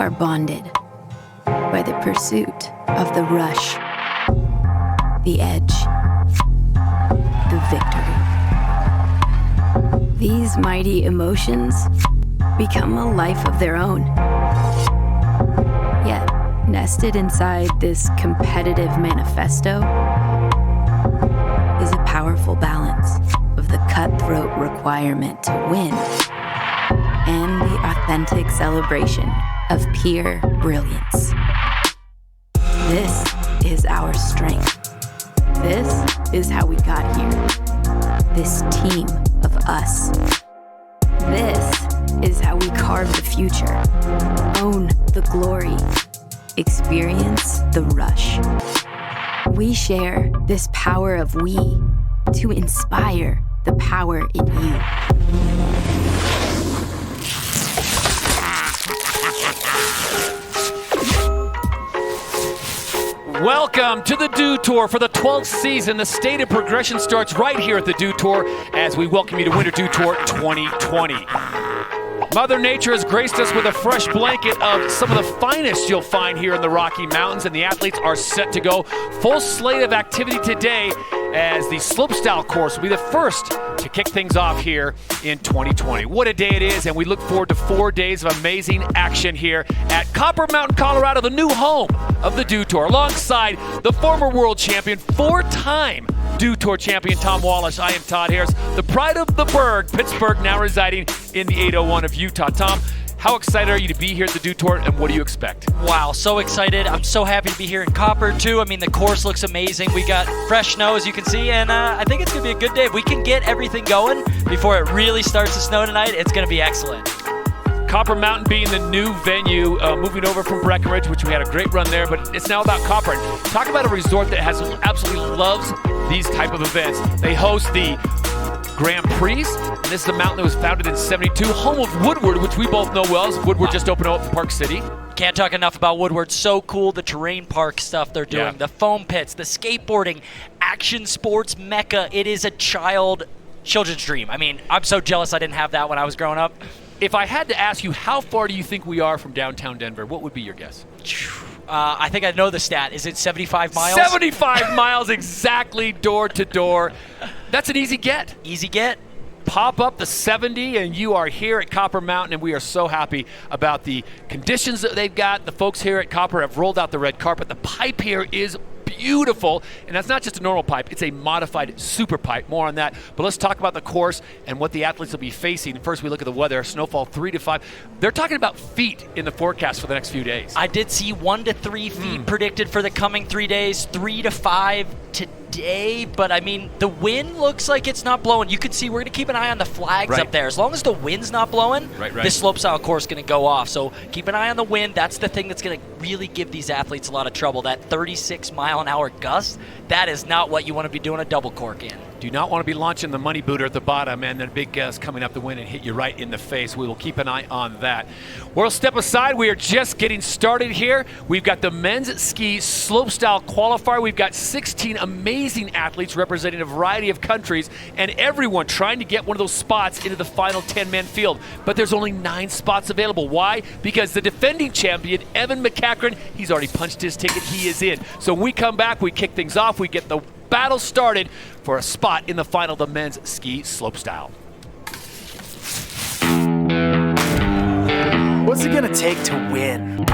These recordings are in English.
are bonded by the pursuit of the rush, the edge, the victory. These mighty emotions become a life of their own. Yet, nested inside this competitive manifesto is a powerful balance of the cutthroat requirement to win and the authentic celebration of pure brilliance. This is our strength. This is how we got here. This team of us. This is how we carve the future, own the glory, experience the rush. We share this power of we to inspire the power in you. Welcome to the Dew Tour for the 12th season. The state of progression starts right here at the Dew Tour as we welcome you to Winter Dew Tour 2020. Mother Nature has graced us with a fresh blanket of some of the finest you'll find here in the Rocky Mountains, and the athletes are set to go. Full slate of activity today as the Slopestyle course will be the first to kick things off here in 2020. What a day it is, and we look forward to 4 days of amazing action here at Copper Mountain, Colorado, the new home of the Dew Tour, alongside the former world champion, four-time Dew Tour champion Tom Wallace. I am Todd Harris, the pride of the Berg, Pittsburgh, now residing in the 801 of Utah. Tom, how excited are you to be here at the Dew Tour, and what do you expect? Wow, so excited. I'm so happy to be here in Copper, too. I mean, the course looks amazing. We got fresh snow, as you can see, and I think it's going to be a good day. If we can get everything going before it really starts to snow tonight, it's going to be excellent. Copper Mountain being the new venue, moving over from Breckenridge, which we had a great run there, but it's now about Copper. And talk about a resort that absolutely loves these type of events. They host the Grand Prix, and this is a mountain that was founded in '72, home of Woodward, which we both know well, as Woodward just opened up in Park City. Can't talk enough about Woodward. So cool, the terrain park stuff they're doing, the foam pits, the skateboarding, action sports mecca. It is a children's dream. I mean, I'm so jealous I didn't have that when I was growing up. If I had to ask you, how far do you think we are from downtown Denver? What would be your guess? I think I know the stat. Is it 75 miles? 75 miles exactly, door to door. That's an easy get. Easy get. Pop up the 70 and you are here at Copper Mountain, and we are so happy about the conditions that they've got. The folks here at Copper have rolled out the red carpet. The pipe here is beautiful, and that's not just a normal pipe, it's a modified Superpipe. More on that, but let's talk about the course and what the athletes will be facing. First, we look at the weather. Snowfall 3 to 5. They're talking about feet in the forecast for the next few days. I did see 1 to 3 feet predicted for the coming 3 days, 3 to 5 today, but I mean, the wind looks like it's not blowing. You can see we're going to keep an eye on the flags up there. As long as the wind's not blowing, this slopestyle course is going to go off. So keep an eye on the wind. That's the thing that's going to really give these athletes a lot of trouble. That 36-mile-an-hour gust, that is not what you want to be doing a double cork in. Do not want to be launching the money booter at the bottom and then a big gust coming up the wind and hit you right in the face. We will keep an eye on that. We'll step aside. We are just getting started here. We've got the men's ski slopestyle qualifier. We've got 16 amazing athletes representing a variety of countries, and everyone trying to get one of those spots into the final 10-man field. But there's only 9 spots available. Why? Because the defending champion, Evan McEachran, he's already punched his ticket. He is in. So when we come back, we kick things off. We get the battle started for a spot in the final of the men's ski slopestyle. What's it gonna take to win?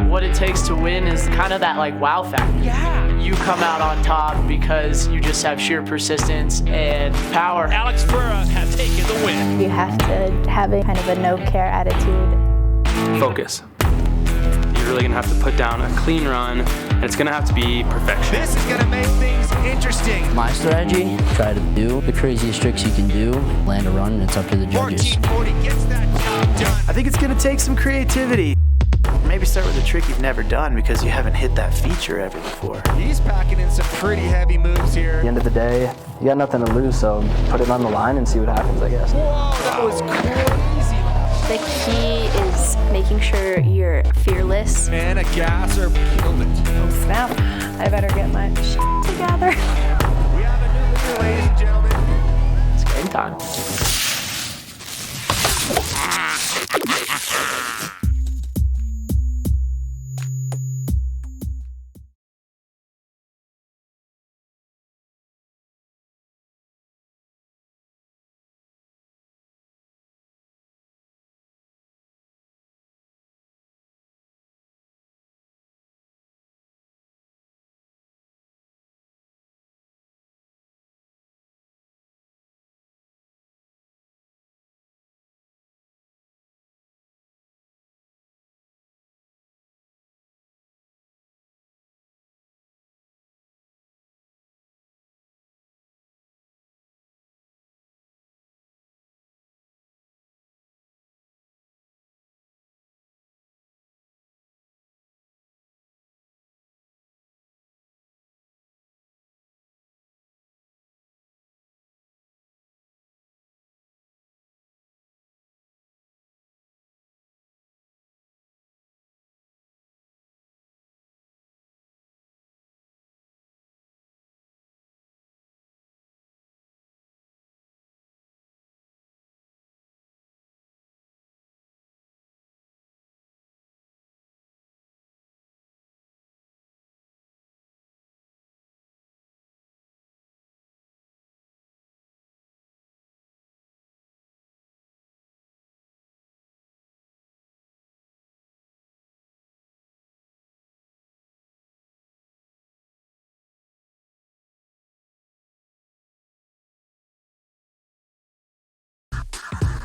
What it takes to win is kind of that like wow factor. Yeah. You come out on top because you just have sheer persistence and power. Alex Ferra has taken the win. You have to have a kind of a no-care attitude. Focus. You're really gonna have to put down a clean run, and it's gonna have to be perfection. This is gonna make things interesting. My strategy, try to do the craziest tricks you can do, land a run, and it's up to the judges. 1440 gets that job done. I think it's gonna take some creativity. Maybe start with a trick you've never done because you haven't hit that feature ever before. He's packing in some pretty heavy moves here. At the end of the day, you got nothing to lose, so put it on the line and see what happens, I guess. Whoa, that was crazy. The key is making sure you're fearless. Man, a gasser killed it. Oh snap, I better get my shit together. We have a new leader, ladies and gentlemen. It's game time.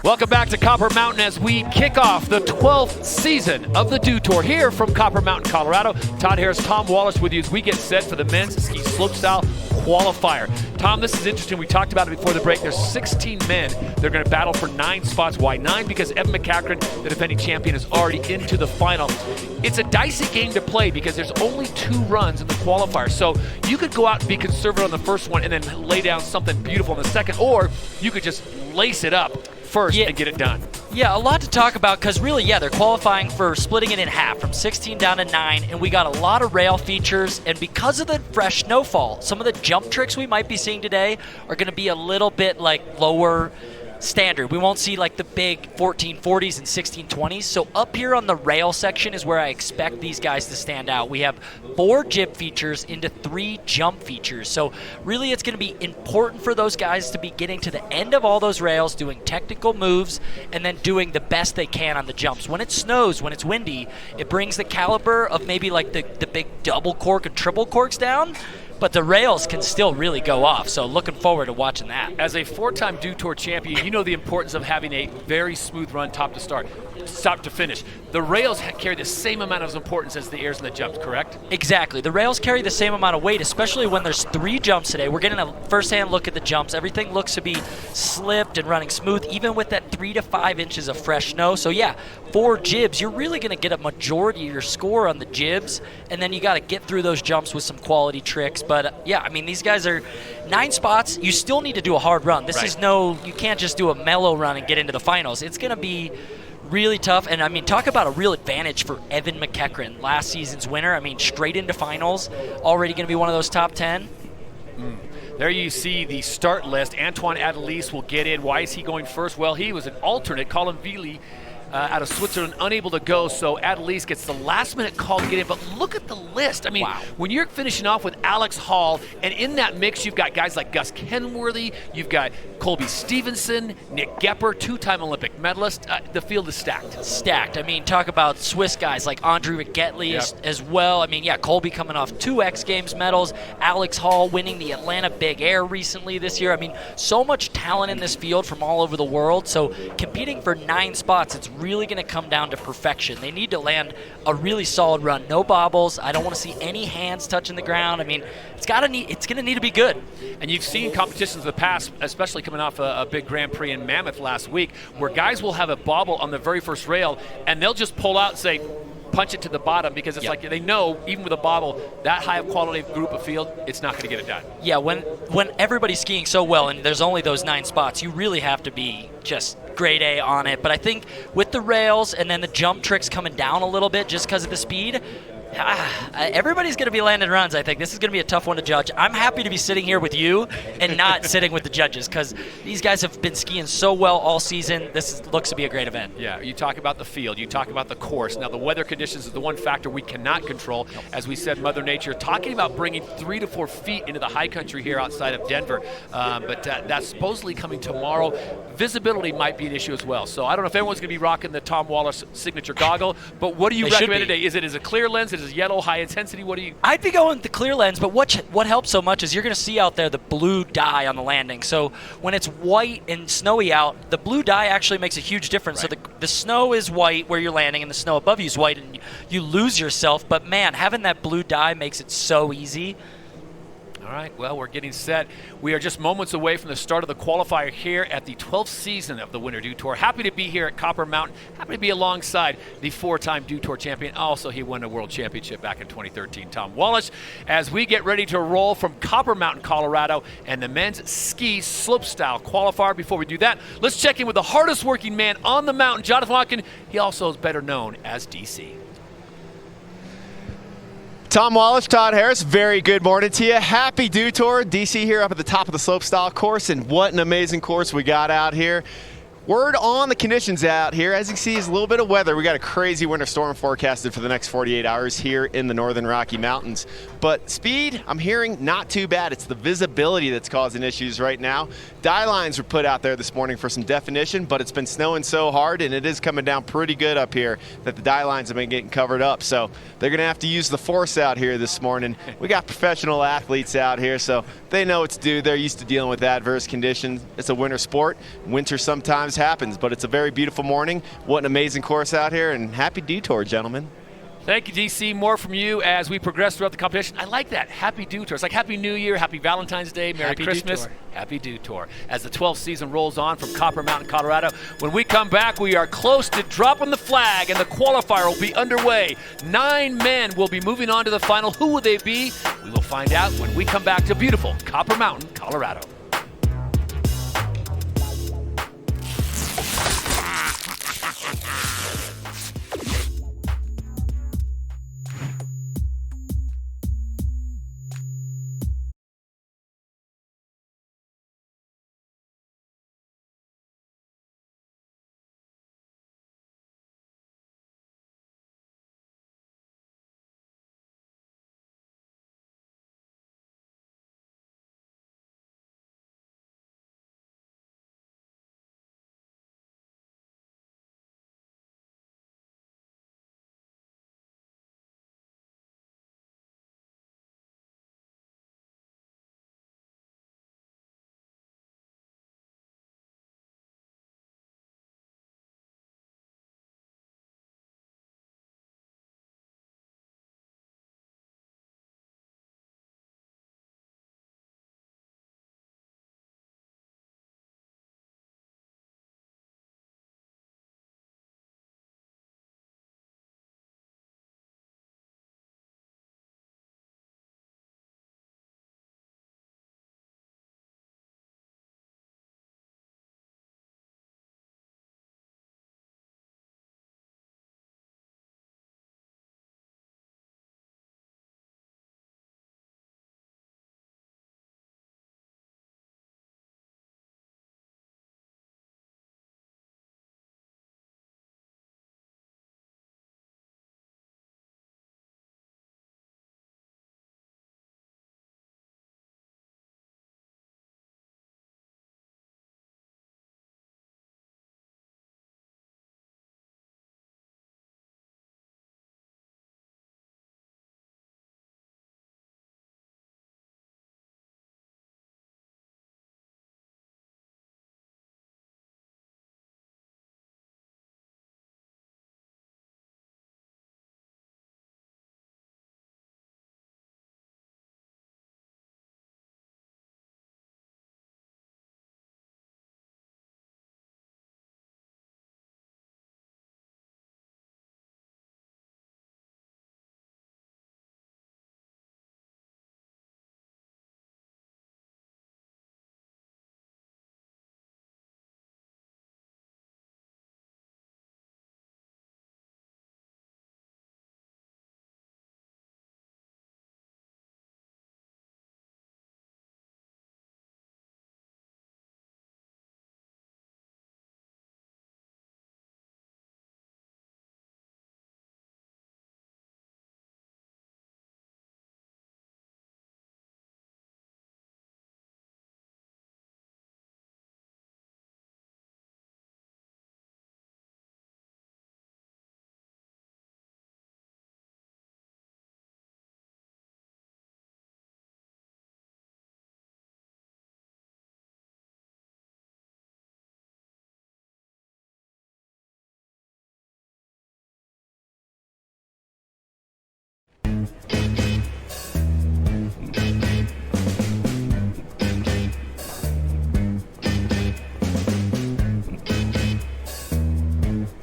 Welcome back to Copper Mountain as we kick off the 12th season of the Dew Tour here from Copper Mountain, Colorado. Todd Harris, Tom Wallace with you as we get set for the men's ski slopestyle qualifier. Tom, this is interesting. We talked about it before the break. There's 16 men. They're going to battle for 9 spots. Why 9? Because Evan McEachran, the defending champion, is already into the final. It's a dicey game to play because there's only 2 runs in the qualifier. So you could go out and be conservative on the first one and then lay down something beautiful in the second, or you could just lace it up first and get it done. Yeah, a lot to talk about because really, they're qualifying for splitting it in half from 16 down to 9, and we got a lot of rail features, and because of the fresh snowfall, some of the jump tricks we might be seeing today are going to be a little bit like lower standard. We won't see like the big 1440s and 1620s. So up here on the rail section is where I expect these guys to stand out. We have 4 jib features into 3 jump features. So really it's going to be important for those guys to be getting to the end of all those rails, doing technical moves, and then doing the best they can on the jumps. When it snows, when it's windy, it brings the caliber of maybe like the big double cork and triple corks down, but the rails can still really go off. So looking forward to watching that. As a 4-time Dew Tour champion, you know the importance of having a very smooth run top to finish. The rails carry the same amount of importance as the airs and the jumps, correct? Exactly. The rails carry the same amount of weight, especially when there's 3 jumps today. We're getting a first-hand look at the jumps. Everything looks to be slipped and running smooth, even with that 3 to 5 inches of fresh snow. So 4 jibs, you're really going to get a majority of your score on the jibs, and then you got to get through those jumps with some quality tricks. But these guys are 9 spots. You still need to do a hard run. This is you can't just do a mellow run and get into the finals. It's going to be really tough, and talk about a real advantage for Evan McEachran, last season's winner. Straight into finals, already going to be one of those top 10. There you see the start list. Antoine Adelise will get in. Why is he going first? Well, he was an alternate. Colin Vili out of Switzerland, unable to go, so Adelise gets the last-minute call to get in. But look at the list. When you're finishing off with Alex Hall, and in that mix, you've got guys like Gus Kenworthy, you've got Colby Stevenson, Nick Gepper, 2-time Olympic medalist. The field is stacked. Stacked. Talk about Swiss guys like Andre Rigettli as well. Colby coming off 2 X Games medals, Alex Hall winning the Atlanta Big Air recently this year. So much talent in this field from all over the world. So competing for 9 spots, it's really going to come down to perfection. They need to land a really solid run. No bobbles. I don't want to see any hands touching the ground. It's going to need to be good. And you've seen competitions in the past, especially coming off a big Grand Prix in Mammoth last week, where guys will have a bobble on the very first rail, and they'll just pull out and say, punch it to the bottom, because it's like they know, even with a bobble, that high of quality group of field, it's not going to get it done. Yeah, when everybody's skiing so well and there's only those 9 spots, you really have to be just grade A on it. But I think with the rails and then the jump tricks coming down a little bit just because of the speed, everybody's going to be landing runs. I think this is going to be a tough one to judge. I'm happy to be sitting here with you and not sitting with the judges, because these guys have been skiing so well all season. Looks to be a great event. Yeah, you talk about the field, you talk about the course. Now, the weather conditions is the one factor we cannot control. As we said, Mother Nature talking about bringing 3 to 4 feet into the high country here outside of Denver, but that's supposedly coming tomorrow. Visibility might be an issue as well. So I don't know if everyone's going to be rocking the Tom Wallace signature goggle, but what do you recommend today? Is it a clear lens? Is it yellow, high intensity? What do you? I'd be going with the clear lens, but what helps so much is you're going to see out there the blue dye on the landing. So when it's white and snowy out, the blue dye actually makes a huge difference. Right. So the snow is white where you're landing, and the snow above you is white, and you lose yourself. But man, having that blue dye makes it so easy. All right, well, we're getting set. We are just moments away from the start of the qualifier here at the 12th season of the Winter Dew Tour. Happy to be here at Copper Mountain. Happy to be alongside the 4-time Dew Tour champion. Also, he won a world championship back in 2013, Tom Wallace, as we get ready to roll from Copper Mountain, Colorado, and the men's ski slopestyle qualifier. Before we do that, let's check in with the hardest working man on the mountain, Jonathan Watkin. He also is better known as DC. Tom Wallace, Todd Harris, very good morning to you. Happy Dew Tour. DC here up at the top of the slopestyle course, and what an amazing course we got out here. Word on the conditions out here. As you can see, is a little bit of weather. We got a crazy winter storm forecasted for the next 48 hours here in the northern Rocky Mountains. But speed, I'm hearing not too bad. It's the visibility that's causing issues right now. Dye lines were put out there this morning for some definition, but it's been snowing so hard, and it is coming down pretty good up here, that the dye lines have been getting covered up. So they're going to have to use the force out here this morning. We got professional athletes out here, so they know what to do. They're used to dealing with adverse conditions. It's a winter sport. Winter sometimes always happens, but it's a very beautiful morning. What an amazing course out here, and happy detour, gentlemen. Thank you, DC. More from you as we progress throughout the competition. I like that. Happy Dew Tour. It's like Happy New Year, Happy Valentine's Day, Merry Happy Christmas. Dew Tour. Happy Dew Tour. As the 12th season rolls on from Copper Mountain, Colorado. When we come back, we are close to dropping the flag, and the qualifier will be underway. 9 men will be moving on to the final. Who will they be? We will find out when we come back to beautiful Copper Mountain, Colorado.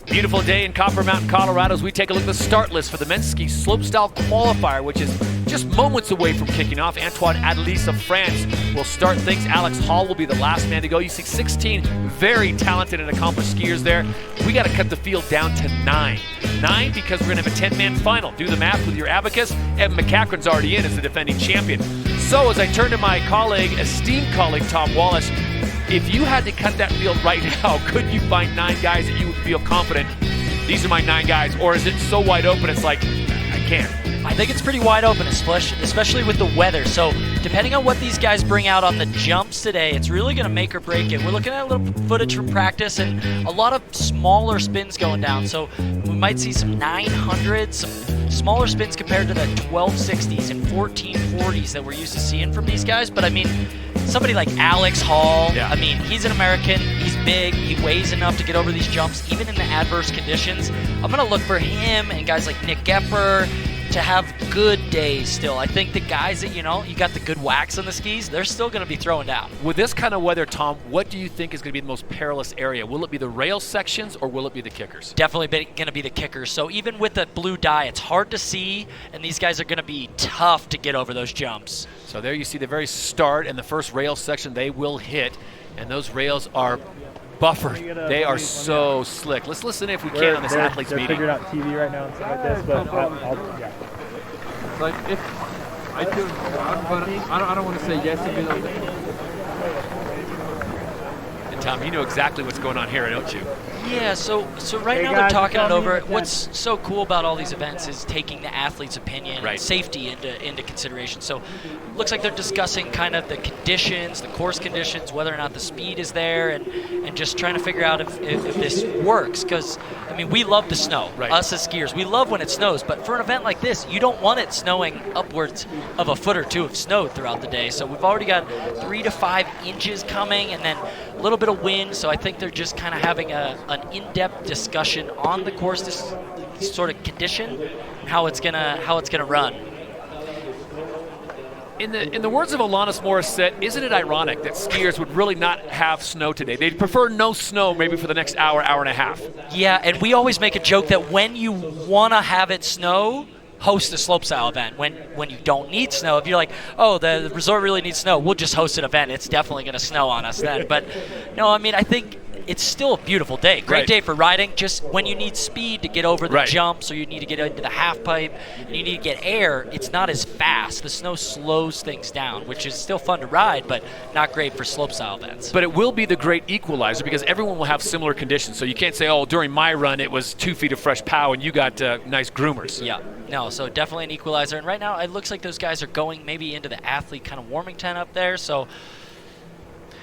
Beautiful day in Copper Mountain, Colorado as we take a look at the start list for the men's ski slopestyle qualifier, which is just moments away from kicking off. Antoine Adelis of France will start things. Alex Hall will be the last man to go. You see 16 very talented and accomplished skiers there. We got to cut the field down to 9. 9 because we're going to have a 10-man final. Do the math with your abacus. Evan McEachran's already in as the defending champion. So as I turn to my colleague, esteemed colleague, Tom Wallace, if you had to cut that field right now, could you find 9 guys that you would feel confident, these are my 9 guys, or is it so wide open it's like, I can't? I think it's pretty wide open, especially with the weather. So depending on what these guys bring out on the jumps today, it's really going to make or break it. We're looking at a little footage from practice and a lot of smaller spins going down. So we might see some 900s, some smaller spins compared to the 1260s and 1440s that we're used to seeing from these guys. But I mean, somebody like Alex Hall, I mean, he's an American, he's big, he weighs enough to get over these jumps, even in the adverse conditions. I'm going to look for him and guys like Nick Gepper to have good days still. I think the guys that, you got the good wax on the skis, they're still going to be throwing down. With this kind of weather, Tom, what do you think is going to be the most perilous area? Will it be the rail sections or will it be the kickers? Definitely going to be the kickers. So even with the blue dye, it's hard to see, and these guys are going to be tough to get over those jumps. So there you see the very start and the first rail section they will hit, and those rails are buffered. They are so slick. Let's listen if we can on this athletes meeting. They're figuring out TV right now and stuff like this, but yeah. Like if I do, I don't want to say yes if you don't. And Tom, you know exactly what's going on here, don't you? Yeah, so right now they're talking it over. What's so cool about all these events is taking the athlete's opinion and safety into consideration. So looks like they're discussing kind of the conditions, the course conditions, whether or not the speed is there, and just trying to figure out if this works. Because, I mean, we love the snow. Us as skiers, we love when it snows. But for an event like this, you don't want it snowing upwards of a foot or two of snow throughout the day. So we've already got 3 to 5 inches coming, and then a little bit of wind. So I think they're just kind of having an in-depth discussion on the course, this sort of condition, and how it's gonna run. In the words of Alanis Morissette, isn't it ironic that skiers would really not have snow today? They'd prefer no snow maybe for the next hour and a half. Yeah, and we always make a joke that when you want to have it snow, host a slopestyle event. When you don't need snow, if you're like, oh, the resort really needs snow, we'll just host an event. It's definitely going to snow on us then. But no, I mean, I think it's still a beautiful day. Great day for riding. Just when you need speed to get over the jumps, or you need to get into the half pipe, and you need to get air, it's not as fast. The snow slows things down, which is still fun to ride, but not great for slopestyle events. But it will be the great equalizer because everyone will have similar conditions. So you can't say, oh, during my run it was 2 feet of fresh pow and you got nice groomers. Yeah. No, so definitely an equalizer. And right now it looks like those guys are going maybe into the athlete kind of warming tent up there. So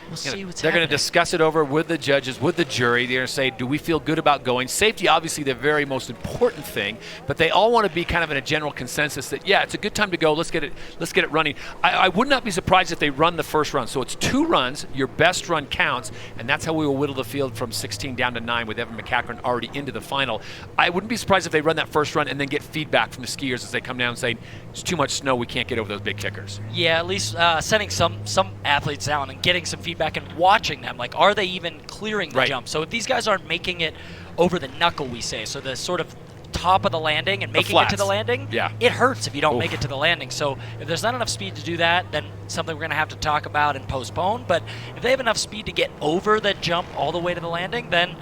we'll see what's They're happening. going to discuss it over with the judges, with the jury. They're going to say, do we feel good about going? Safety, obviously, the very most important thing, but they all want to be kind of in a general consensus that, yeah, it's a good time to go. Let's get it running. I would not be surprised if they run the first run. So it's 2 runs. Your best run counts, and that's how we will whittle the field from 16 down to 9 with Evan McEachran already into the final. I wouldn't be surprised if they run that first run and then get feedback from the skiers as they come down saying, it's too much snow, we can't get over those big kickers. Yeah, at least sending some athletes down and getting some feedback and watching them. Like, are they even clearing the jump? So if these guys aren't making it over the knuckle, we say, so the sort of top of the landing and making it to the landing, it hurts if you don't make it to the landing. So if there's not enough speed to do that, then something we're going to have to talk about and postpone. But if they have enough speed to get over that jump all the way to the landing, then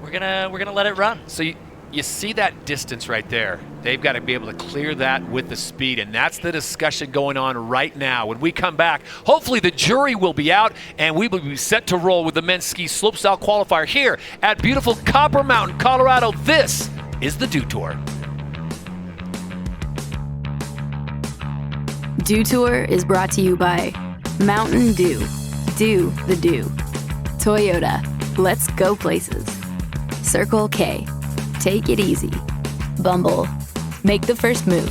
we're gonna let it run. So you see that distance right there. They've got to be able to clear that with the speed, and that's the discussion going on right now. When we come back, hopefully the jury will be out, and we will be set to roll with the men's ski slopestyle qualifier here at beautiful Copper Mountain, Colorado. This is the Dew Tour. Dew Tour is brought to you by Mountain Dew. Do the Dew. Toyota. Let's go places. Circle K. Take it easy. Bumble. Make the first move.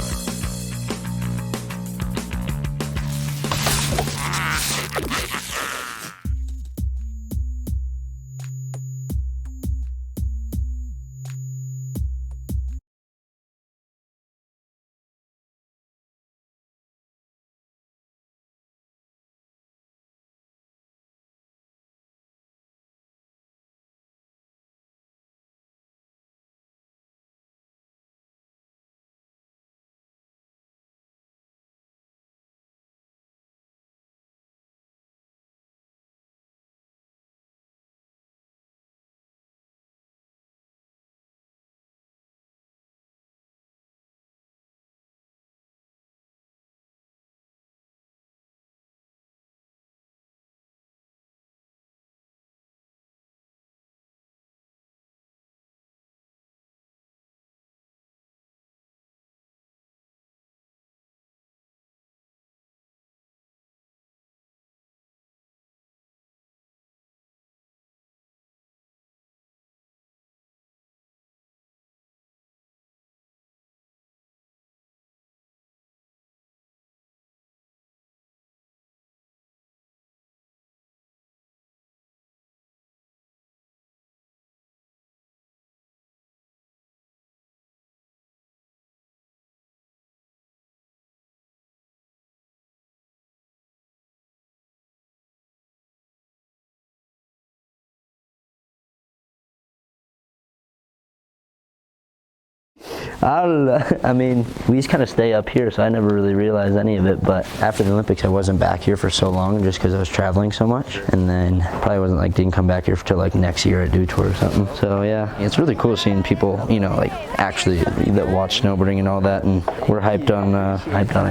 I don't know. I mean, we just kind of stay up here, so I never really realized any of it. But after the Olympics, I wasn't back here for so long just because I was traveling so much. And then probably wasn't like, didn't come back here until like next year at Dew Tour or something. So yeah, it's really cool seeing people, you know, like actually that watch snowboarding and all that. And we're hyped on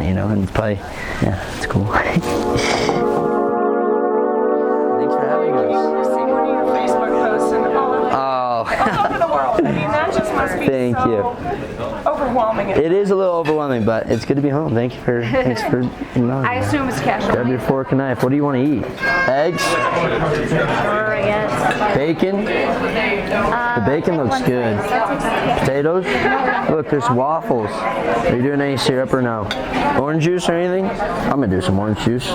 it, you know, and probably, yeah, it's cool. Thanks for having us. See one of your Facebook posts and all over the world. I mean, that just must be Thank you. Overwhelming. It is a little overwhelming, but it's good to be home. Thank you for, thanks for, you know. I assume it's cash. Grab your fork and knife. What do you want to eat? Eggs? I guess. Bacon? The bacon looks good. Potatoes? Look, there's waffles. Are you doing any syrup or no? Orange juice or anything? I'm gonna do some orange juice.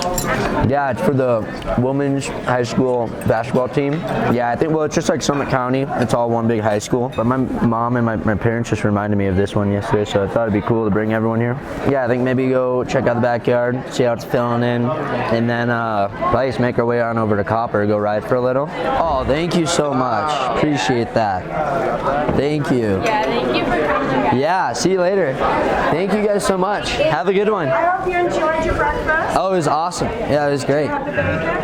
Yeah, it's for the women's high school basketball team. Yeah, I think, well, it's just like Summit County. It's all one big high school. But my mom and my parents just reminded me of this one yesterday, so I thought it'd be cool to bring everyone here. Yeah, I think maybe go check out the backyard, see how it's filling in, and then probably just make our way on over to Copper, go ride for a little. Oh, thank you so much. Appreciate that. Thank you. Yeah, thank you for coming. Yeah, see you later. Thank you guys so much. Have a good one. I hope you enjoyed your breakfast. Oh, it was awesome. Yeah, it was great.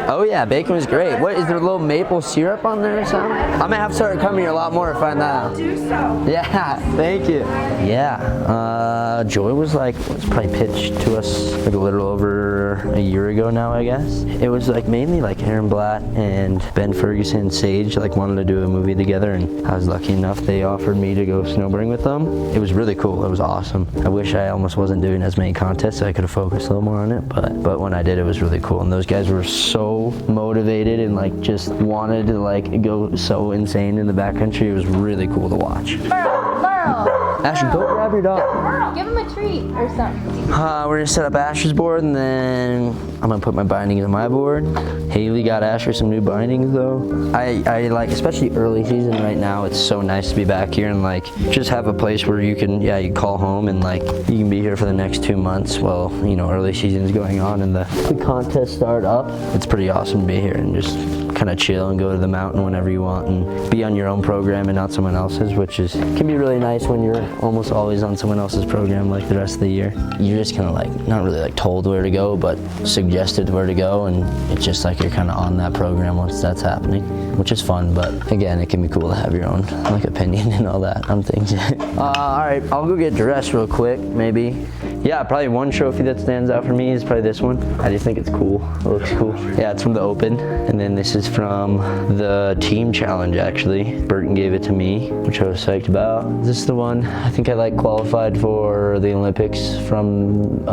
Oh yeah, bacon was great. What, is there a little maple syrup on there or something? I'm gonna have to start coming here a lot more to find that out. Do so. Yeah, thank you. Yeah, Joy was probably pitched to us like a little over a year ago now, I guess. It was like mainly like Aaron Blatt and Ben Ferguson and Sage like wanted to do a movie together, and I was lucky enough they offered me to go snowboarding with them. It was really cool. It was awesome. I wish I almost wasn't doing as many contests so I could have focused a little more on it, but when I did, it was really cool. And those guys were so motivated and like just wanted to like go so insane in the backcountry. It was really cool to watch. Burl, Asher, go grab your dog. give him a treat or something. We're gonna set up Asher's board, and then I'm gonna put my bindings on my board. Haley got Asher some new bindings though. I like, especially early season right now, it's so nice to be back here and like just have a place where you can, you call home and like you can be here for the next 2 months while, you know, early season is going on and the contests start up. It's pretty awesome to be here and just kind of chill and go to the mountain whenever you want and be on your own program and not someone else's, which can be really nice when you're almost always on someone else's program like the rest of the year. You're just kind of like, not really like told where to go, but suggested where to go, and it's just like you're kind of on that program once that's happening, which is fun, but again, it can be cool to have your own like opinion and all that on things. All right, I'll go get dressed real quick, maybe. Yeah, probably one trophy that stands out for me is probably this one. I just think it's cool. It looks cool. Yeah, it's from the Open, and then this is from the team challenge actually. Burton gave it to me, which I was psyched about. This is the one I think I like qualified for the Olympics from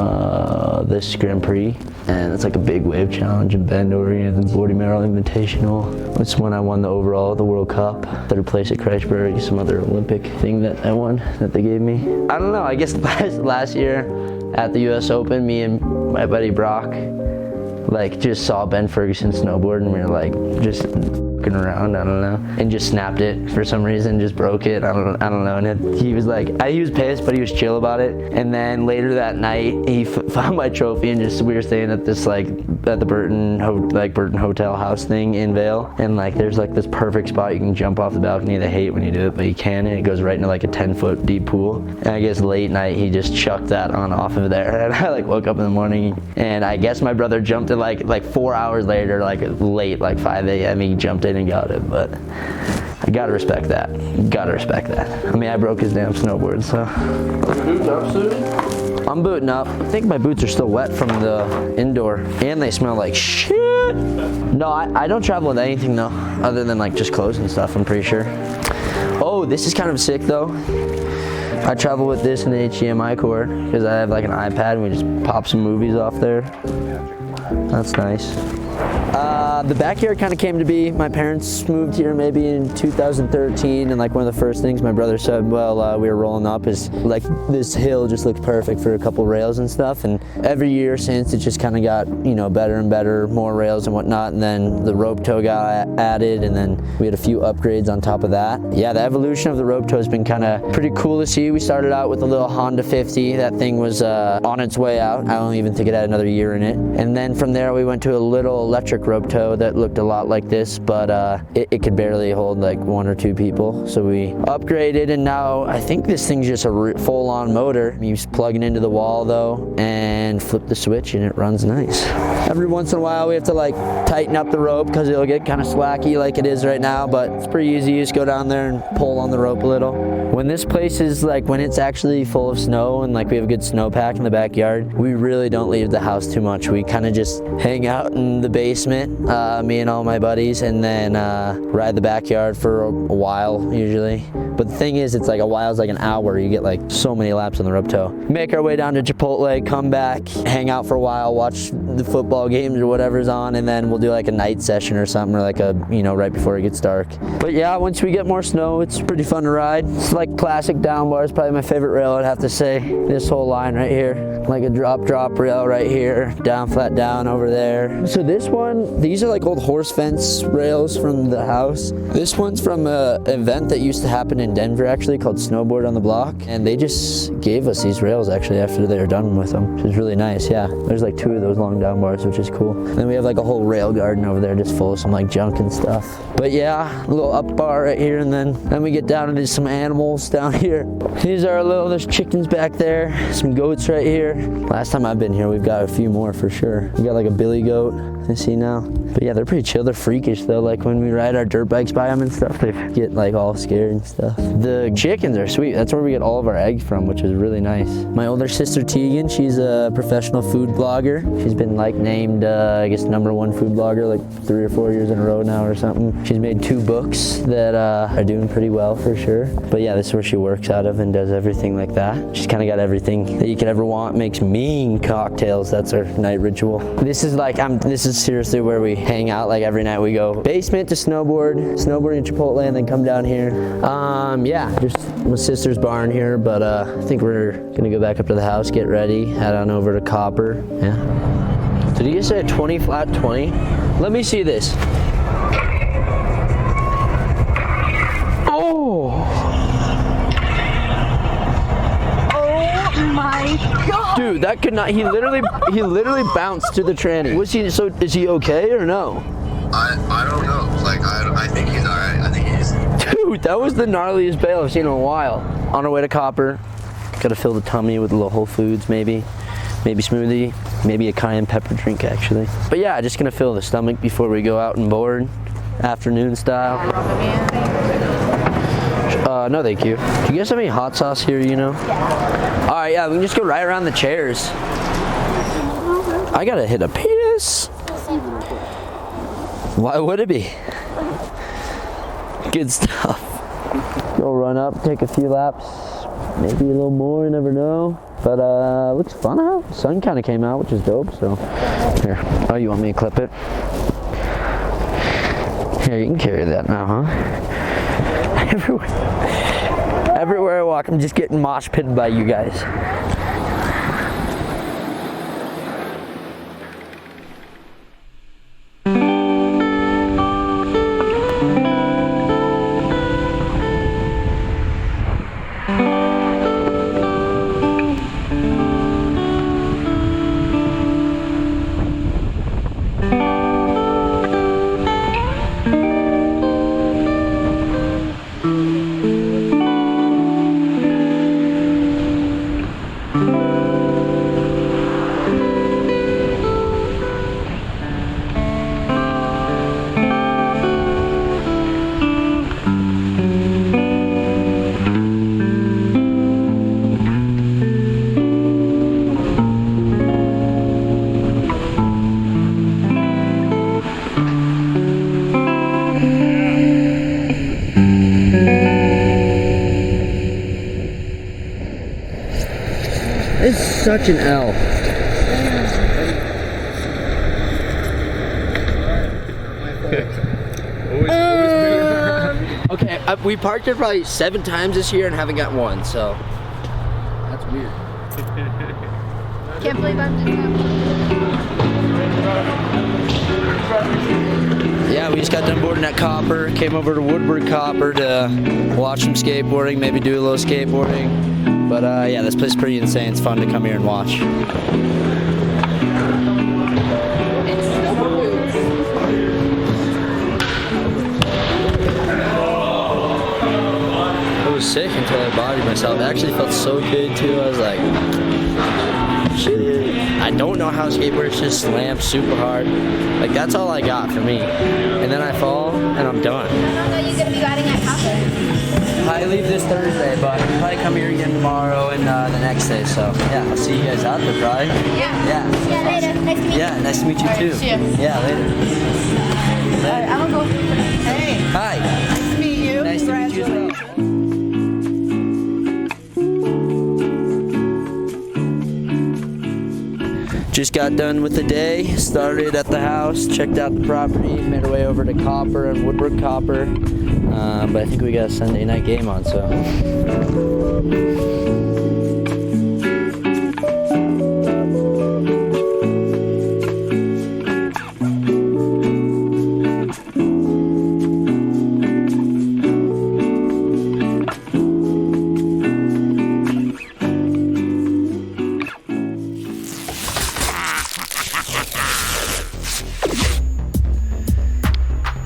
this Grand Prix, and it's like a big wave challenge in Bend, Oregon, the 40 Merrill Invitational. It's when I won the overall at the World Cup, 3rd place at Christchurch, some other Olympic thing that I won that they gave me. I don't know, I guess last year at the US Open, me and my buddy Brock like just saw Ben Ferguson snowboard and we were like just fucking around, I don't know, and just snapped it for some reason, just broke it, I don't know, and he was like, he was pissed, but he was chill about it. And then later that night, he found my trophy, and we were staying at this like, at the Burton Hotel House thing in Vail, and like there's like this perfect spot you can jump off the balcony. They hate when you do it, but you can, and it goes right into like a 10-foot deep pool. And I guess late night, he just chucked that on off of there, and I like woke up in the morning, and I guess my brother jumped it like 4 hours later, like late, like 5 a.m. he jumped in and got it, but I gotta respect that. Gotta respect that. I mean, I broke his damn snowboard, so. Boots up soon? I'm booting up. I think my boots are still wet from the indoor, and they smell like shit. No, I don't travel with anything though, other than like just clothes and stuff, I'm pretty sure. Oh, this is kind of sick though. I travel with this and the HDMI cord because I have like an iPad and we just pop some movies off there. That's nice. The backyard kind of came to be. My parents moved here maybe in 2013, and like one of the first things my brother said while we were rolling up is like this hill just looks perfect for a couple rails and stuff. And every year since, it just kind of got, you know, better and better, more rails and whatnot. And then the rope tow got added, and then we had a few upgrades on top of that. Yeah, the evolution of the rope tow has been kind of pretty cool to see. We started out with a little Honda 50. That thing was on its way out. I don't even think it had another year in it. And then from there we went to a little electric dark rope tow that looked a lot like this, but it could barely hold like 1 or 2 people. So we upgraded, and now I think this thing's just a full-on motor. You just plug it into the wall though and flip the switch and it runs nice. Every once in a while we have to like tighten up the rope because it'll get kind of slacky like it is right now, but it's pretty easy. You just go down there and pull on the rope a little. When this place is like, when it's actually full of snow and like we have a good snowpack in the backyard, we really don't leave the house too much. We kind of just hang out in the basement, me and all my buddies, and then ride the backyard for a while usually. But the thing is, it's like a while is like an hour. You get like so many laps on the rope tow. Make our way down to Chipotle, come back, hang out for a while, watch the football games or whatever's on, and then we'll do like a night session or something, or like a, right before it gets dark. But yeah, once we get more snow, it's pretty fun to ride. It's like classic down bar. It's probably my favorite rail, I'd have to say. This whole line right here, like a drop rail right here, down, flat down over there. So this one, these are like old horse fence rails from the house. This one's from an event that used to happen in Denver actually, called Snowboard on the Block, and they just gave us these rails actually after they were done with them, which is really nice. Yeah, there's like 2 of those long down bars, which is cool. And then we have like a whole rail garden over there just full of some like junk and stuff. But yeah, a little up bar right here, and then we get down into some animals down here. These are there's chickens back there, some goats right here. Last time I've been here, we've got a few more for sure. We got like a billy goat, I see now. But yeah, they're pretty chill. They're freakish though. Like when we ride our dirt bikes by them and stuff, they get like all scared and stuff. The chickens are sweet. That's where we get all of our eggs from, which is really nice. My older sister Tegan, she's a professional food blogger. She's been like named, I guess, #1 food blogger like 3 or 4 years in a row now or something. She's made 2 books that are doing pretty well for sure. But yeah, this is where she works out of and does everything like that. She's kind of got everything that you could ever want. Makes mean cocktails. That's her night ritual. This is like, this is seriously where we hang out. Like every night we go basement to snowboard in Chipotle, and then come down here. Yeah, just my sister's barn here, but I think we're gonna go back up to the house, get ready, head on over to Copper. Yeah. Did you say a 20 flat 20? Let me see this. Oh! Oh my god! Dude, that could not. He literally bounced to the tranny. Was he? So is he okay or no? I don't know. Like I think he's alright. I think he's. Dude, that was the gnarliest bail I've seen in a while. On our way to Copper, gotta fill the tummy with a little Whole Foods, maybe smoothie, maybe a cayenne pepper drink actually. But yeah, just gonna fill the stomach before we go out and board, afternoon style. No thank you. Do you guys have any hot sauce here, Yeah. All right, yeah, we can just go right around the chairs. I gotta hit a piss. Why would it be? Good stuff. Go run up, take a few laps, maybe a little more, you never know. But looks fun out. The sun kind of came out, which is dope, so. Here, oh, you want me to clip it? Here, you can carry that now, huh? Everywhere I walk, I'm just getting mosh pitted by you guys. It's such an L. Okay, we parked it probably 7 times this year and haven't got one, so that's weird. Can't believe I'm doing that. Yeah, we just got done boarding at Copper, came over to Woodward Copper to watch some skateboarding, maybe do a little skateboarding. But yeah, this place is pretty insane. It's fun to come here and watch. was sick until I bodied myself. It actually felt so good too. I was like, shit. I don't know how skateboarders just slam super hard. Like, that's all I got for me. And then I fall and I'm done. How long are you going to be riding at Copper? I leave this Thursday, but I'll probably come here again tomorrow and the next day. So yeah, I'll see you guys out there probably. Yeah. Yeah. Yeah, later. Nice to meet you. Yeah, nice to meet you too. See ya. Yeah, later. Alright, I'm gonna go. Hey. Hi. Nice to meet you. Nice to meet you as well. Just got done with the day, started at the house, checked out the property, made our way over to Copper and Woodbrook Copper. But I think we got a Sunday night game on, so.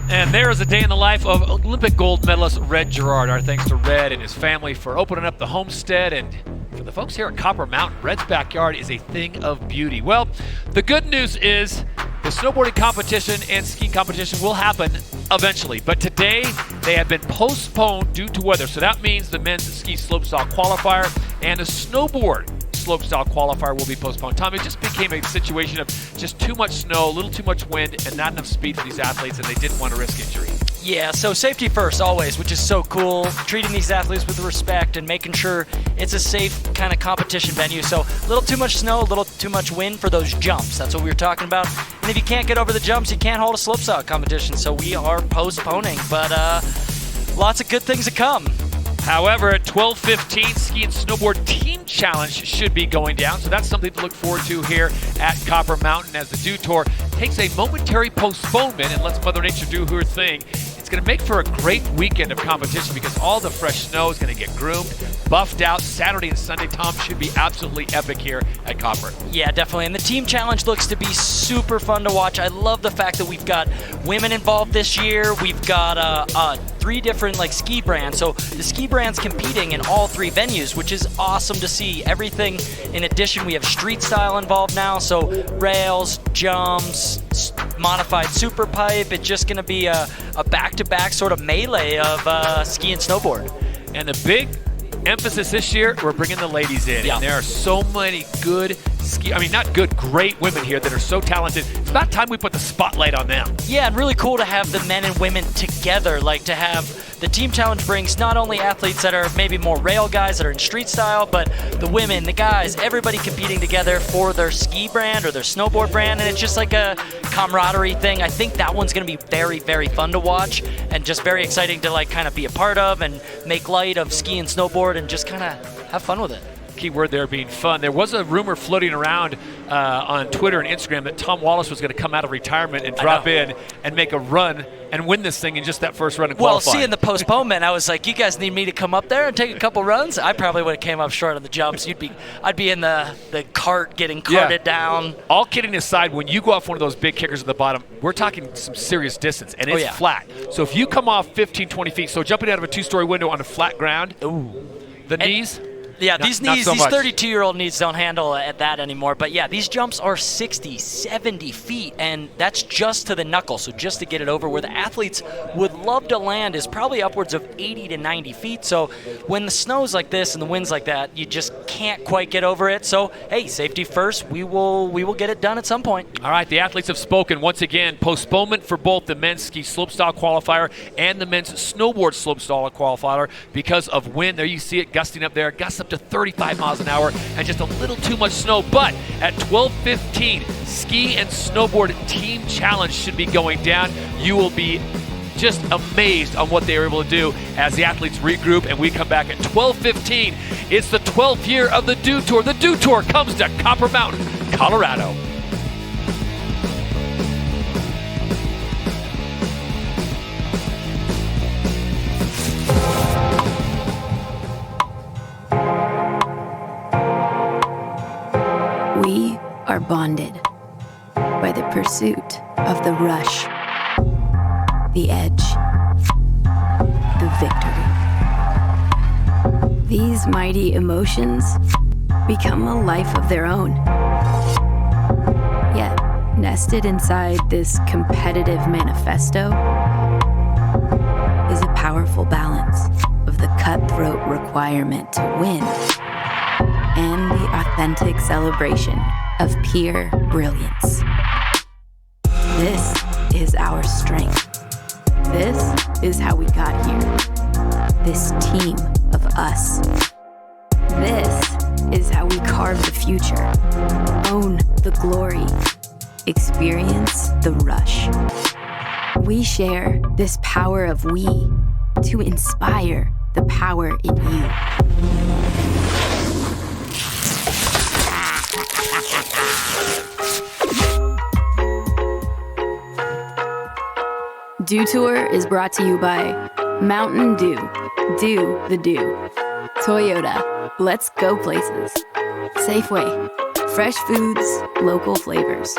And there is a day in the life of Olympic gold medalist Red Gerard. Our thanks to Red and his family for opening up the homestead. And for the folks here at Copper Mountain, Red's backyard is a thing of beauty. Well, the good news is the snowboarding competition and skiing competition will happen eventually. But today, they have been postponed due to weather. So that means the men's ski slopestyle qualifier and the snowboard slopestyle qualifier will be postponed. Tom, it just became a situation of just too much snow, a little too much wind, and not enough speed for these athletes, and they didn't want to risk injury. Yeah, so safety first always, which is so cool. Treating these athletes with respect and making sure it's a safe kind of competition venue. So a little too much snow, a little too much wind for those jumps. That's what we were talking about. And if you can't get over the jumps, you can't hold a slopestyle competition. So we are postponing, but lots of good things to come. However, at 12:15, ski and snowboard team challenge should be going down, so that's something to look forward to here at Copper Mountain as the Dew Tour takes a momentary postponement and lets Mother Nature do her thing. It's going to make for a great weekend of competition because all the fresh snow is going to get groomed, buffed out. Saturday and Sunday, Tom, should be absolutely epic here at Copper. Yeah, definitely. And the team challenge looks to be super fun to watch. I love the fact that we've got women involved this year. We've got 3 different ski brands. So the ski brands competing in all 3 venues, which is awesome to see. Everything in addition, we have Streetstyle involved now. So rails, jumps, modified Superpipe. It's just going to be a back-to-back sort of melee of ski and snowboard. And the big emphasis this year, we're bringing the ladies in. Yeah. And there are so many good great women here that are so talented. It's about time we put the spotlight on them. Yeah, and really cool to have the men and women together. Like to have the team challenge brings not only athletes that are maybe more rail guys that are in street style, but the women, the guys, everybody competing together for their ski brand or their snowboard brand. And it's just like a camaraderie thing. I think that one's going to be very, very fun to watch and just very exciting to kind of be a part of and make light of ski and snowboard and just kind of have fun with it. Key word there being fun. There was a rumor floating around on Twitter and Instagram that Tom Wallace was going to come out of retirement and drop in and make a run and win this thing in just that first run and qualify. Well, seeing the postponement, I was like, you guys need me to come up there and take a couple runs? I probably would have came up short on the jumps. I'd be in the cart getting carted down. All kidding aside, when you go off one of those big kickers at the bottom, we're talking some serious distance, and it's flat. So if you come off 15, 20 feet, so jumping out of a 2-story window on a flat ground, the knees... Yeah, these knees, these 32-year-old knees don't handle at that anymore. But yeah, these jumps are 60, 70 feet, and that's just to the knuckle, so just to get it over. Where the athletes would love to land is probably upwards of 80 to 90 feet. So when the snow's like this and the wind's like that, you just can't quite get over it. So, hey, safety first. We will get it done at some point. All right, the athletes have spoken. Once again, postponement for both the men's ski slopestyle qualifier and the men's snowboard slopestyle qualifier because of wind. There you see it gusting up there. Gusts up to 35 miles an hour and just a little too much snow. But at 12:15, ski and snowboard team challenge should be going down. You will be just amazed on what they were able to do as the athletes regroup and we come back at 12:15. It's the 12th year of the Dew Tour. The Dew Tour comes to Copper Mountain, Colorado. We are bonded by the pursuit of the rush, the edge, the victory. These mighty emotions become a life of their own. Yet, nested inside this competitive manifesto is a powerful balance of the cutthroat requirement to win and the authentic celebration of pure brilliance. This is our strength. This is how we got here. This team of us. This is how we carve the future, own the glory, experience the rush. We share this power of we to inspire the power in you. Dew Tour is brought to you by Mountain Dew. Do the Dew. Toyota. Let's go places. Safeway. Fresh foods, local flavors.